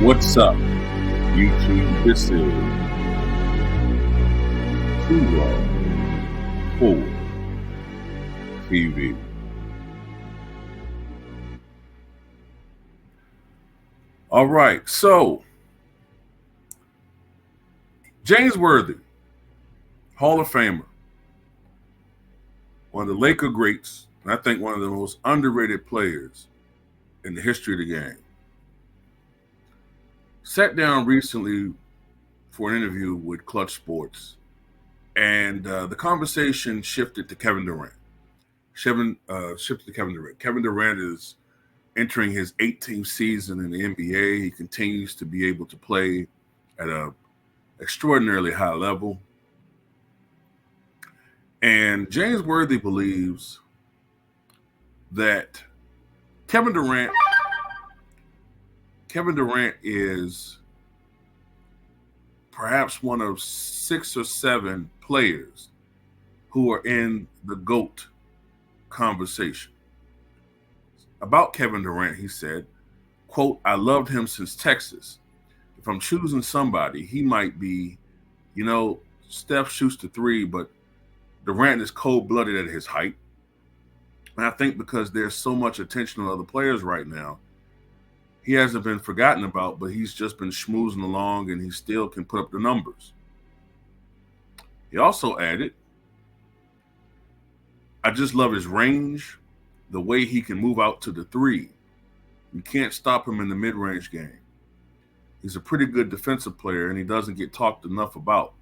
What's up, YouTube? This is Too Raw for TV. All right, so James Worthy, Hall of Famer, one of the Laker greats, and I think one of the most underrated players in the history of the game, sat down recently for an interview with Clutch Sports, and the conversation shifted to Kevin Durant. Shifted to Kevin Durant. Kevin Durant is entering his 18th season in the NBA. He continues to be able to play at an extraordinarily high level. And James Worthy believes that Kevin Durant is perhaps one of 6 or 7 players who are in the GOAT conversation. About Kevin Durant, he said, quote, "I loved him since Texas. If I'm choosing somebody, he might be, Steph shoots the 3, but Durant is cold-blooded at his height. And I think because there's so much attention on other players right now, he hasn't been forgotten about, but he's just been schmoozing along and he still can put up the numbers." He also added, "I just love his range, the way he can move out to the 3. You can't stop him in the mid-range game. He's a pretty good defensive player and he doesn't get talked enough about.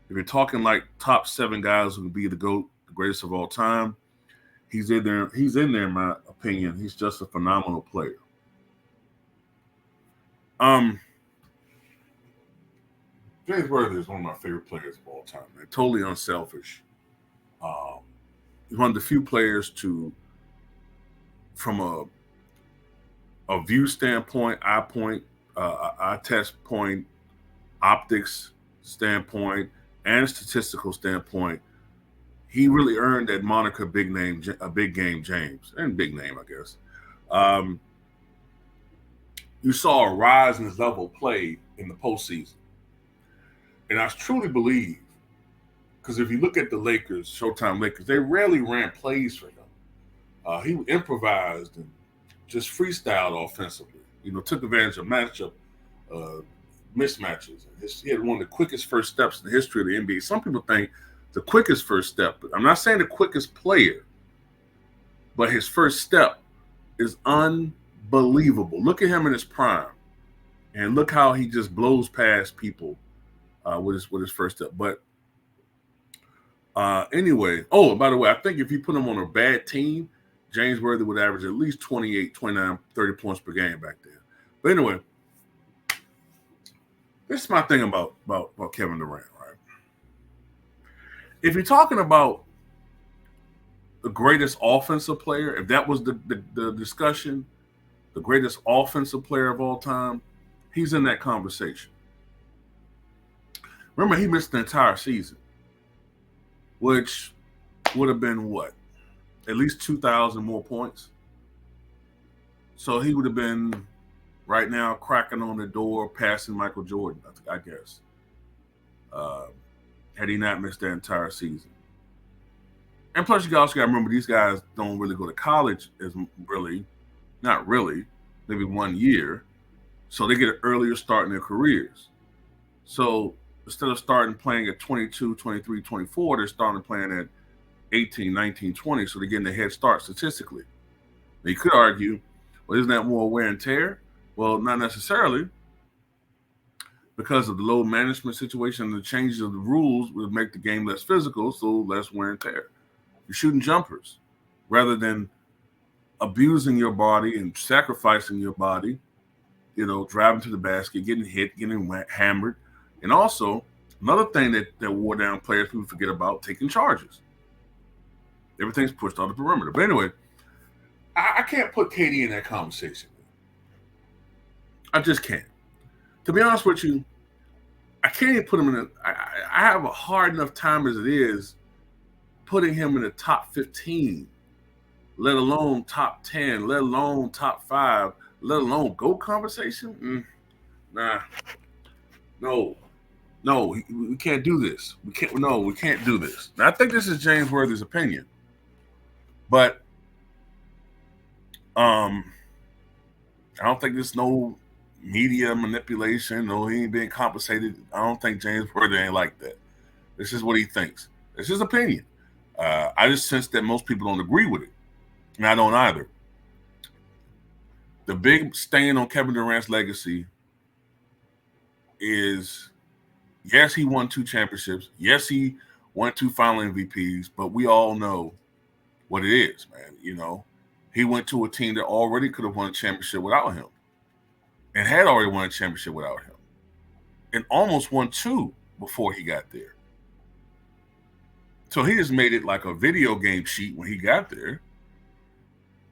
If you're talking like top 7 guys who can be the GOAT, the greatest of all time, he's in there. He's in there, in my opinion. He's just a phenomenal player." James Worthy is one of my favorite players of all time, man. Totally unselfish. He's one of the few players from a view standpoint, eye test point, optics standpoint, and statistical standpoint, he really earned that moniker Big Game James, and big name, I guess. You saw a rise in his level of play in the postseason. And I truly believe, because if you look at the Lakers, Showtime Lakers, they rarely ran plays for him. He improvised and just freestyled offensively. Took advantage of matchup mismatches. He had one of the quickest first steps in the history of the NBA. Some people think the quickest first step, but I'm not saying the quickest player, but his first step is unbelievable. Look at him in his prime, and look how he just blows past people with his first step. But anyway, by the way, I think if you put him on a bad team, James Worthy would average at least 28, 29, 30 points per game back then. But anyway, this is my thing about Kevin Durant, right? If you're talking about the greatest offensive player, if that was the discussion, the greatest offensive player of all time, he's in that conversation. Remember, he missed the entire season, which would have been what? At least 2,000 more points. So he would have been right now cracking on the door, passing Michael Jordan, I guess, had he not missed the entire season. And plus, you also got to remember, these guys don't really go to college not really, maybe 1 year. So they get an earlier start in their careers. So instead of starting playing at 22, 23, 24, they're starting playing at 18, 19, 20. So they're getting a head start statistically. Now you could argue, well, isn't that more wear and tear? Well, not necessarily. Because of the load management situation, the changes of the rules would make the game less physical, so less wear and tear. You're shooting jumpers rather than, abusing your body and sacrificing your body, driving to the basket, getting hit, getting hammered. And also, another thing that wore down players people forget about, taking charges. Everything's pushed on the perimeter. But anyway, I can't put KD in that conversation. I just can't. To be honest with you, I can't even put him in I have a hard enough time as it is putting him in the top 15, let alone top 10, let alone top 5, let alone GOAT conversation. Nah. No, we can't do this. We can't do this. Now, I think this is James Worthy's opinion, but I don't think there's no media manipulation. No, he ain't being compensated. I don't think James Worthy ain't like that. This is what he thinks. It's his opinion. I just sense that most people don't agree with it, and I don't either. The big stain on Kevin Durant's legacy is, yes, he won 2 championships. Yes, he won 2 final MVPs, but we all know what it is, man. He went to a team that already could have won a championship without him and had already won a championship without him and almost won 2 before he got there. So he just made it like a video game sheet when he got there.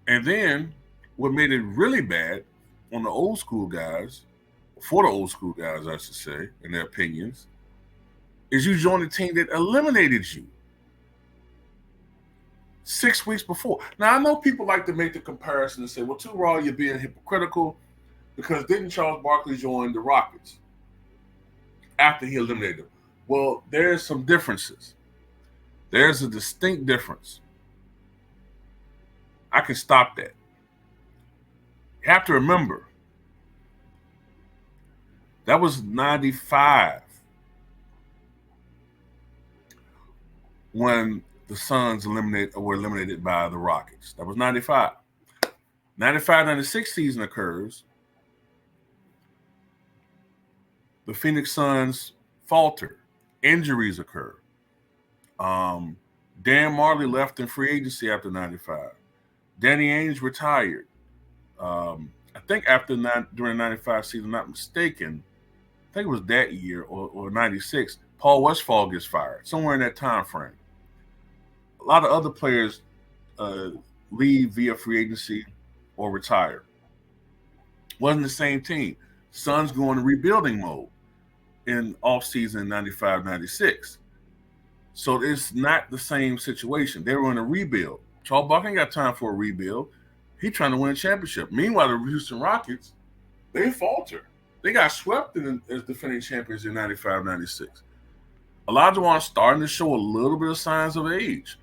And then what made it really bad on the old school guys, for the old school guys, I should say, in their opinions, is you joined a team that eliminated you 6 weeks before. Now, I know people like to make the comparison and say, well, too raw, you're being hypocritical, because didn't Charles Barkley join the Rockets after he eliminated them? Well, there's some differences. There's a distinct difference. I can stop that. You have to remember, that was 95 when the Suns were eliminated by the Rockets. That was 95. 95-96 season occurs. The Phoenix Suns falter. Injuries occur. Dan Marley left in free agency after 95. Danny Ainge retired. I think during the 95 season, not mistaken, I think it was that year or 96, Paul Westphal gets fired, somewhere in that time frame. A lot of other players leave via free agency or retire. Wasn't the same team. Suns go into rebuilding mode in offseason 95-96. So it's not the same situation. They were in a rebuild. Charles Barkley ain't got time for a rebuild. He's trying to win a championship. Meanwhile, the Houston Rockets, they falter. They got swept as defending champions in 95-96. Olajuwon is starting to show a little bit of signs of age.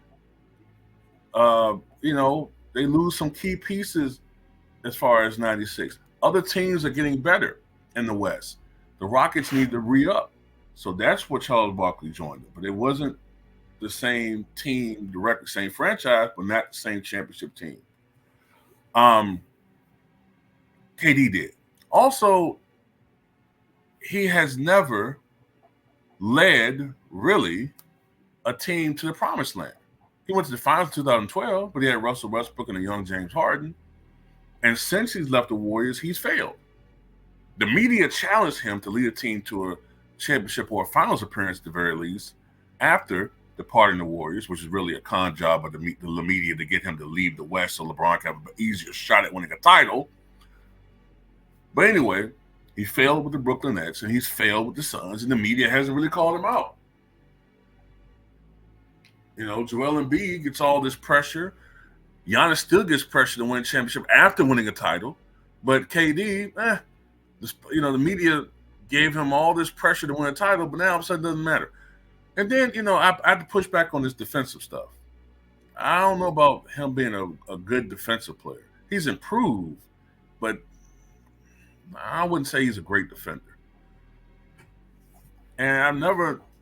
They lose some key pieces as far as 96. Other teams are getting better in the West. The Rockets need to re-up. So that's what Charles Barkley joined them. But it wasn't the same team directly, same franchise, but not the same championship team. KD did. Also, he has never led, really, a team to the promised land. He went to the finals in 2012, but he had Russell Westbrook and a young James Harden. And since he's left the Warriors, he's failed. The media challenged him to lead a team to a championship or a finals appearance at the very least after departing the Warriors, which is really a con job of the media to get him to leave the West so LeBron can have an easier shot at winning a title. But anyway, he failed with the Brooklyn Nets and he's failed with the Suns, and the media hasn't really called him out. Joel Embiid gets all this pressure. Giannis still gets pressure to win a championship after winning a title. But KD, the media gave him all this pressure to win a title, but now all of a sudden it doesn't matter. And then, I had to push back on this defensive stuff. I don't know about him being a good defensive player. He's improved, but I wouldn't say he's a great defender. And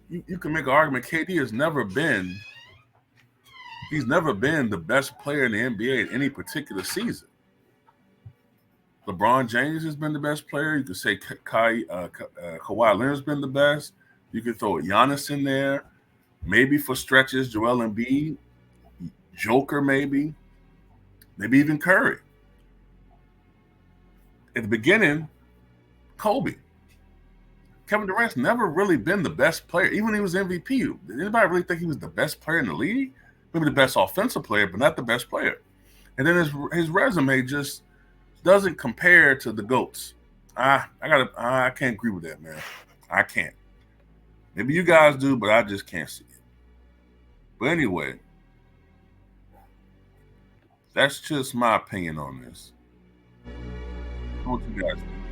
you can make an argument, KD has never been the best player in the NBA in any particular season. LeBron James has been the best player. You could say Kawhi Leonard's been the best. You could throw Giannis in there. Maybe for stretches, Joel Embiid, Joker maybe. maybe even Curry. At the beginning, Kobe. Kevin Durant's never really been the best player, even when he was MVP. Did anybody really think he was the best player in the league? Maybe the best offensive player, but not the best player. And then his resume just doesn't compare to the GOATs. I can't agree with that, man. I can't. Maybe you guys do, but I just can't see it. But anyway, that's just my opinion on this. What you guys think?